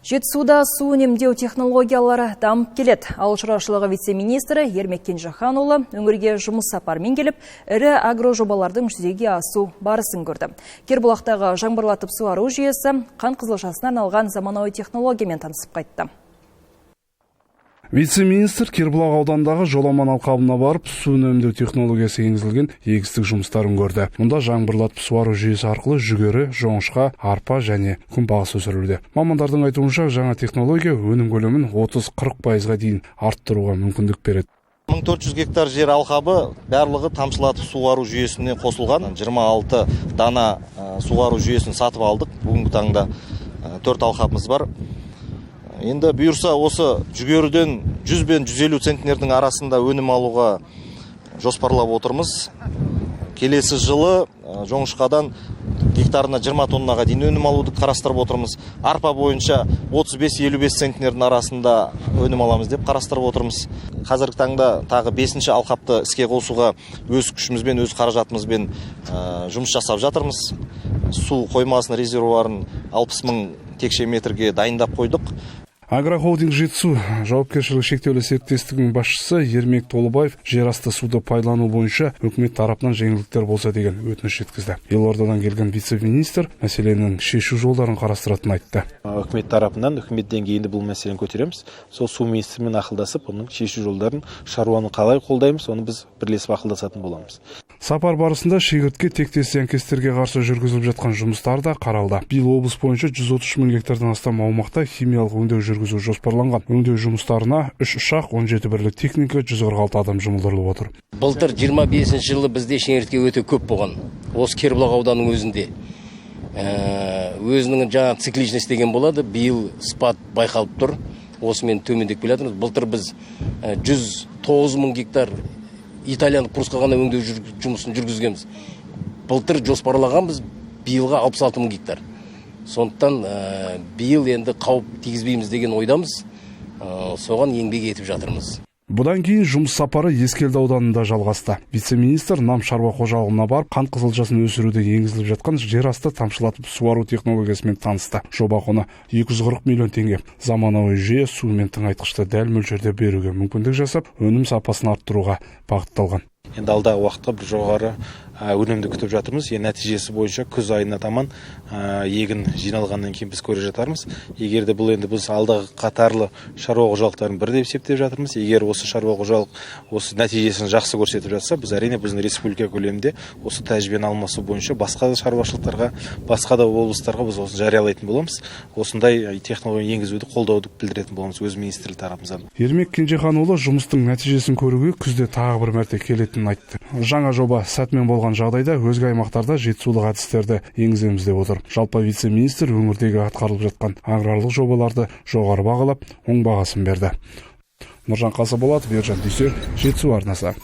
Жетісуда су үнемдеу технологиялары дамып келеді. Ауыл шаруашылығы вице-министрі Ермек Кенжеханұлы өңірге жұмыс сапармен келіп, ірі агрожобалардың жүзеге асу барысын көрді. Кербұлақтағы жаңбырлатып суару жүйесі қант қызылшасына арналған заманауи технологиямен танысып қайтты. Вице-министр Кербұлақ аудандағы жоламан алқабына барып, су үнемдеу технологиясы енгізілген егістік жұмыстарын көрді. Мұнда жаңбырлатып суару жүйесі арқылы жүгері, жоңышқа, арпа және күнбағыс өсірілуде. Мамандардың айтуынша, жаңа технология өнім көлемін 30-40%-ға дейін арттыруға мүмкіндік береді. 1400 гектар жер алқабы барлығы тамшылатып суару жүйесіне қосылған. 26 дана суару жүйесін сатып алдық. Бүгінгі таңда 4 алқабымыз бар. Енді бұйырса осы жүгеріден 100 бен 150 центнердің арасында өнім алуға жоспарлап отырмыз. Келесі жылы жоңышқадан гектарына 20 тоннаға дейін өнім алуды қарастырып отырмыз. Арпа бойынша 35-55 центнердің арасында өнім аламыз деп қарастырып отырмыз. Қазіргі таңда тағы 5-ші алқапты іске қосуға өз күшімізбен, өз қаражатымызбен жұмыс жасап жатырмыз. Су қоймасының резервуарын 60 мың текше метрге дайындап қойдық. Агрохолдинг Жетісу жауапкершілігі шектеулі серіктестігінің басшысы Ермек Толыбаев жерасты суды пайдалану бойынша үкімет тарапынан жеңілдіктер болса деген өтініш жеткізді. Елордадан келген вице-министр мәселенің шешу жолдарын қарастыратынын айтты. Үкімет тарапынан үкімет деңгейінде бұл мәселені көтереміз. Сол су министрімен ақылдасып, оның шешу жолдарын шаруаны қалай қолдаймыз, оны біз бірлесіп ақылдасатын боламыз. Сапар барысында шегіртке тектес зиянкестерге қарсы жүргізіліп жатқан жұмыстар да қаралды. Биыл облыс бойынша 130 мың гектардан астам аумақта химиялық өңдеу жүргізу жоспарланған. Өңдеу жұмыстарына 3 ұшақ, 17 бірлік техника, 146 адам жұмылдырылып отыр. Былтыр 25 жылы бізде шегіртке өте көп болған. Осы Кербұлақ ауданының өзінде. Өзінің жаңа цикличность деген болады. Биыл спад байқалып тұр. Осымен төмендеп келе жатырмыз. Былтыр біз 109 мың гектар итальяндық курсқа ғана өңдеу жұмысын жүргізгенбіз. Былтыр жоспарлағанбыз биылға 66 мың гектар. Сондықтан биыл енді қауіп тигізбейміз деген ойдамыз. Соған еңбек етіп жатырмыз. Бұдан кейін жұмыс сапары Ескелді ауданында жалғасты. Вице-министр нам шаруа қожалығына барып, қант қызылшасын өсіруде енгізіліп жатқан жерасты тамшылатып суару технологиясымен танысты. Жоба құны 240 миллион теңге. Заманауи жүйе сумен тыңайтқышты дәл мөлшерде беруге мүмкіндік жасап, өнім сапасын арттыруға бағытталған. Енді алдағы уақытқа бір жоғары өнімді күтіп жатырмыз. Нәтижесі бойынша күз айына таман егін жиналғаннан кейін біз көре жатармыз. Егер де бұл енді біз алдағы қатарлы шаруа қожалықтарын бір деп есептеп жатырмыз. Егер осы шаруа қожалық осы нәтижесін жақсы көрсетіп жатса, біз әрине біздің республика көлемінде осы тәжірибені алмасу бойынша басқа да шаруашылықтарға, басқа да облыстарға біз осы жариялайтын боламыз. Осындай технология енгізуді қолдауды білдіретін боламыз өз министрлік тарапымыздан. Ермек Кенжеханұлы жұмыстың нәтижесін көруге күзде тағы бір мәрте келетінін айтты. Жаңа жоба сәтімен болған жағдайда өзге аймақтарда жетісулық әдістерді енгіземіз деп отыр. Жалпы вице-министр өңірдегі атқарылып жатқан аграрлық жобаларды жоғары бағалап, оң бағасын берді. Нұржан Қасыболатов, Ержан Дүйсен, Жетісу арнасы.